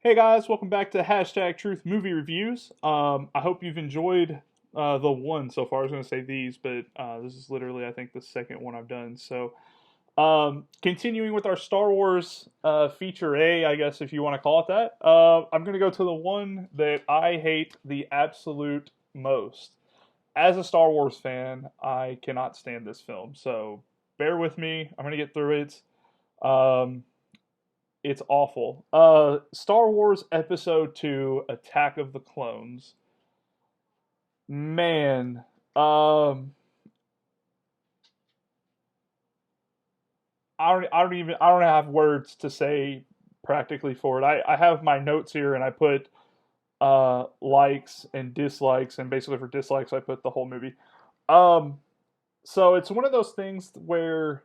Hey guys, welcome back to Hashtag Truth Movie Reviews. I hope you've enjoyed the one so far. I was going to say these, but this is literally, I think, the second one I've done. So, continuing with our Star Wars feature A, I guess if you want to call it that, I'm going to go to the one that I hate the absolute most. As a Star Wars fan, I cannot stand this film. So, bear with me. I'm going to get through it. Um, it's awful. Star Wars Episode 2 Attack of the Clones. Man, I don't have words to say practically for it. I have my notes here and I put likes and dislikes, and basically for dislikes I put the whole movie. Um so it's one of those things where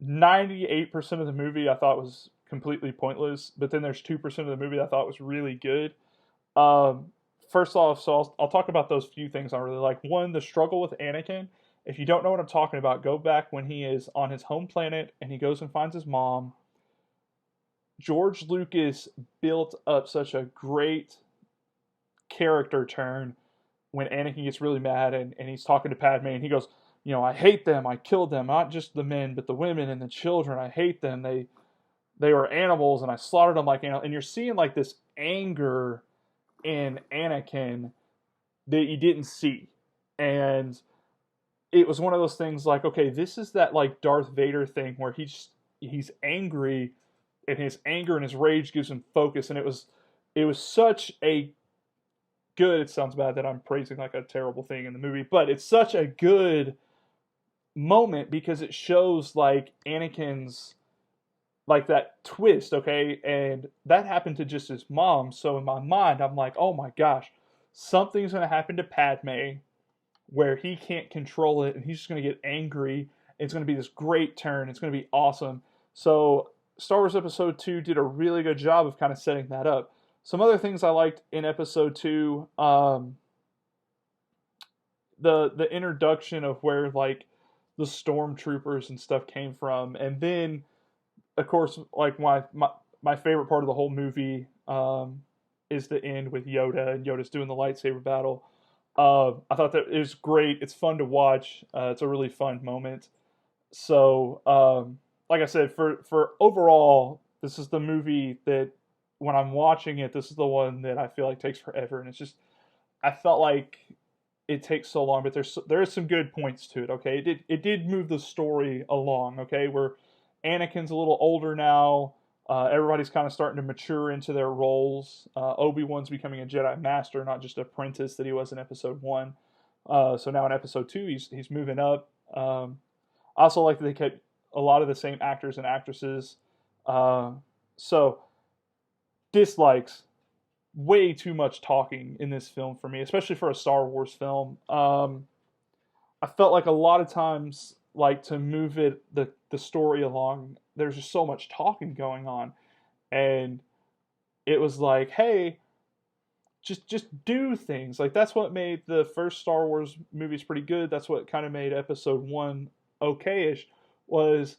98% of the movie I thought was completely pointless, but then there's 2% of the movie I thought was really good. Um, First off, so I'll talk about those few things I really like. One, the struggle with Anakin. If you don't know what I'm talking about, go back when he is on his home planet and he goes and finds his mom. George Lucas built up such a great character turn when Anakin gets really mad and he's talking to Padme and he goes, I hate them. I killed them, not just the men, but the women and the children. I hate them. They were animals and I slaughtered them like animals. And you're seeing like this anger in Anakin that you didn't see. And it was one of those things like, okay, this is that like Darth Vader thing where he's angry and his anger and his rage gives him focus. And it was such a good, it sounds bad that I'm praising like a terrible thing in the movie, but it's such a good moment because it shows like Anakin's like that twist, okay? And that happened to just his mom. So in my mind, I'm like, oh my gosh, something's going to happen to Padme where he can't control it and he's just going to get angry. It's going to be this great turn. It's going to be awesome. So Star Wars Episode 2 did a really good job of kind of setting that up. Some other things I liked in Episode 2, the introduction of where like the stormtroopers and stuff came from, and then of course, like my favorite part of the whole movie is the end with Yoda and Yoda's doing the lightsaber battle. I thought that it was great. It's fun to watch. It's a really fun moment. So, like I said, for overall, this is the movie that when I'm watching it, this is the one that I feel like takes forever, and it's just I felt like it takes so long, but there is some good points to it. Okay, it did move the story along. Okay, where Anakin's a little older now. Everybody's kind of starting to mature into their roles. Obi-Wan's becoming a Jedi Master, not just apprentice that he was in Episode 1. So now in Episode 2, he's moving up. I also like that they kept a lot of the same actors and actresses. Uh, so dislikes, way too much talking in this film for me, especially for a Star Wars film. I felt like a lot of times, like to move the story along, there's just so much talking going on, and it was like, hey, just do things. Like that's what made the first Star Wars movies pretty good. That's what kind of made Episode 1 okay-ish, was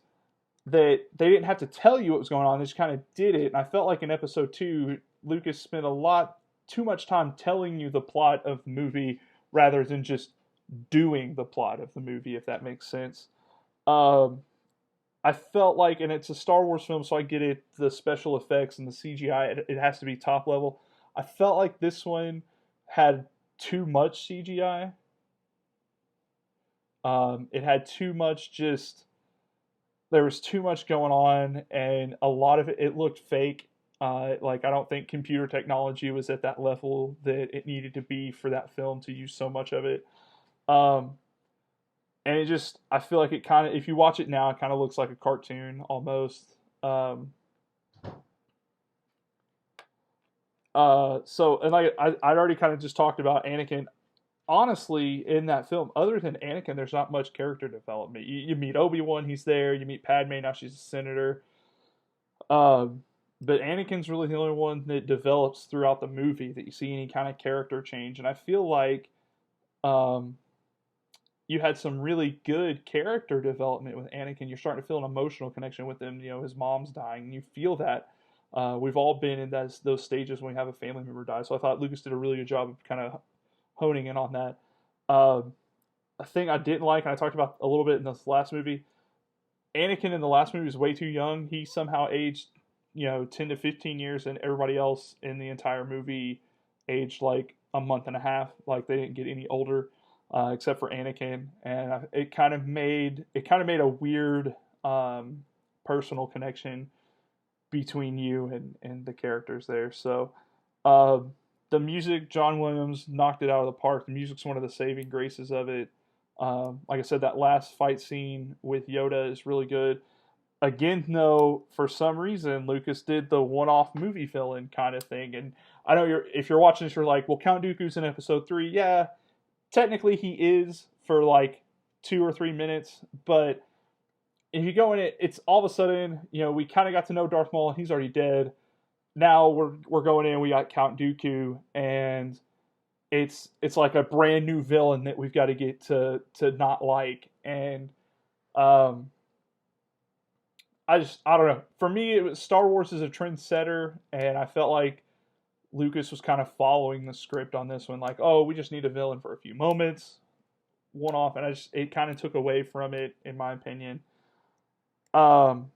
that they didn't have to tell you what was going on. They just kind of did it. And I felt like in Episode 2, Lucas spent a lot too much time telling you the plot of the movie rather than just doing the plot of the movie, if that makes sense. Um, I felt like, and it's a Star Wars film, so I get it, the special effects and the CGI, it has to be top level. I felt like this one had too much CGI. It had too much just, there was too much going on, and a lot of it looked fake. Like I don't think computer technology was at that level that it needed to be for that film to use so much of it. Um, and it just, I feel like it kind of, if you watch it now, it kind of looks like a cartoon almost. So and like I'd already kind of just talked about Anakin. Honestly, in that film, other than Anakin, there's not much character development. You meet Obi-Wan, he's there. You meet Padme, now she's a senator. Um, but Anakin's really the only one that develops throughout the movie that you see any kind of character change. And I feel like um, you had some really good character development with Anakin. You're starting to feel an emotional connection with him. His mom's dying. You feel that. We've all been in those stages when we have a family member die. So I thought Lucas did a really good job of kind of honing in on that. Um, a thing I didn't like, and I talked about a little bit in this last movie, Anakin in the last movie was way too young. He somehow aged, 10 to 15 years, and everybody else in the entire movie aged like a month and a half. Like they didn't get any older, except for Anakin, and it kind of made a weird personal connection between you and the characters there. So uh, the music, John Williams knocked it out of the park. The music's one of the saving graces of it. Like I said, that last fight scene with Yoda is really good. Again, though, for some reason, Lucas did the one-off movie fill-in kind of thing, and I know if you're watching this, you're like, well, Count Dooku's in Episode 3. Yeah, technically he is for like 2 or 3 minutes, but if you go in it's all of a sudden, we kind of got to know Darth Maul, and he's already dead. Now we're going in, we got Count Dooku, and it's like a brand new villain that we've got to get to not like, and um, I don't know. For me, it was Star Wars is a trendsetter, and I felt like Lucas was kind of following the script on this one, like, oh, we just need a villain for a few moments, one off, and it kind of took away from it, in my opinion. Um,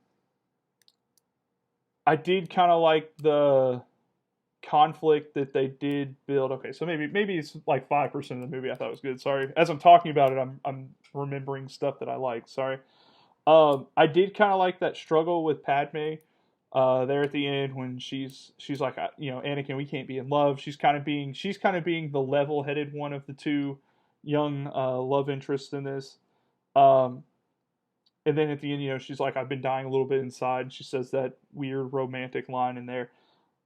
I did kind of like the conflict that they did build. Okay, so maybe it's like 5% of the movie I thought was good. Sorry, as I'm talking about it, I'm remembering stuff that I like. Sorry. I did kind of like that struggle with Padme. There at the end when she's like, Anakin, we can't be in love. She's kind of being the level-headed one of the two young love interests in this. Um, and then at the end, she's like, I've been dying a little bit inside. And she says that weird romantic line in there.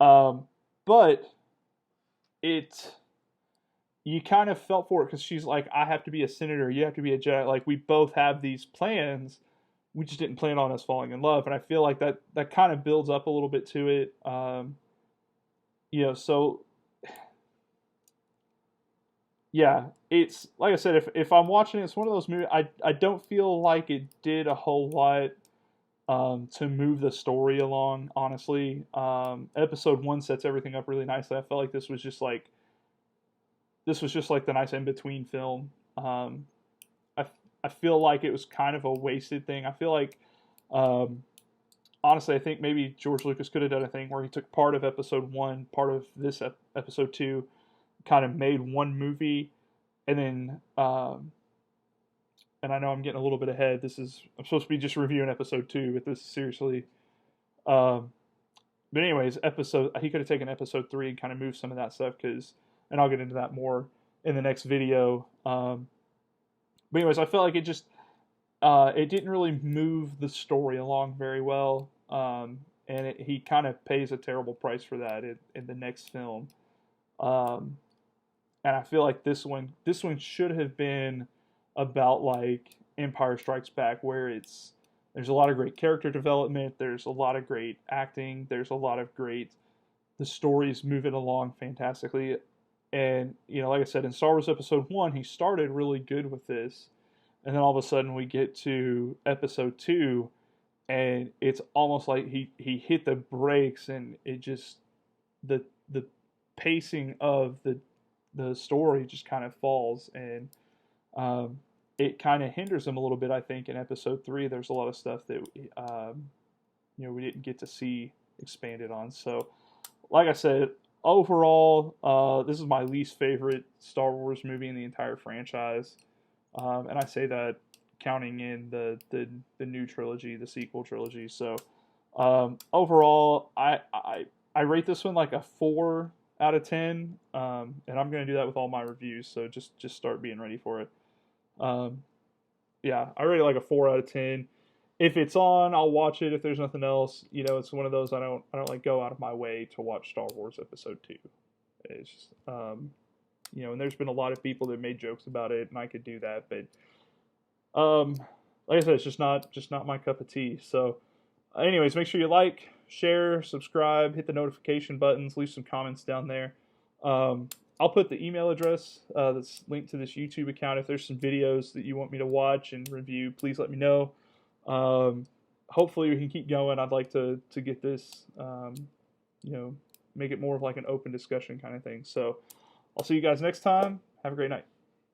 Um, but it you kind of felt for it because she's like, I have to be a senator, you have to be a Jedi. Like we both have these plans. We just didn't plan on us falling in love, and I feel like that kind of builds up a little bit to it. So yeah, it's like I said, if I'm watching it, it's one of those movies. I don't feel like it did a whole lot to move the story along. Honestly, episode one sets everything up really nicely. I felt like this was just like the nice in between film. I I feel like it was kind of a wasted thing. I feel like um, honestly, I think maybe George Lucas could have done a thing where he took part of episode one, part of this episode two, kind of made one movie, and then and I know I'm getting a little bit ahead. I'm supposed to be just reviewing episode two, but this is seriously. Um, but anyways, episode he could have taken episode three and kind of moved some of that stuff and I'll get into that more in the next video. But anyways, I felt like it didn't really move the story along very well, and he kind of pays a terrible price for that in the next film. Um, and I feel like this one should have been about like Empire Strikes Back, where there's a lot of great character development, there's a lot of great acting, there's a lot of great the story's moving along fantastically. And like I said, in Star Wars Episode One, he started really good with this, and then all of a sudden we get to Episode Two, and it's almost like he hit the brakes, and it just the pacing of the story just kind of falls, and um, it kind of hinders him a little bit. I think in Episode Three, there's a lot of stuff that we didn't get to see expanded on. So, like I said, overall, this is my least favorite Star Wars movie in the entire franchise, and I say that counting in the new trilogy, the sequel trilogy. So, overall, I rate this one like a 4 out of 10, and I'm gonna do that with all my reviews. So just start being ready for it. Um, yeah, I rate it like a 4 out of 10. If it's on, I'll watch it. If there's nothing else, it's one of those I don't like go out of my way to watch Star Wars Episode Two. It's just, and there's been a lot of people that made jokes about it, and I could do that, but um, like I said, it's just not my cup of tea. So, anyways, make sure you like, share, subscribe, hit the notification buttons, leave some comments down there. Um, I'll put the email address that's linked to this YouTube account. If there's some videos that you want me to watch and review, please let me know. Hopefully we can keep going. I'd like to get this you know, make it more of like an open discussion kind of thing. So I'll see you guys next time. Have a great night.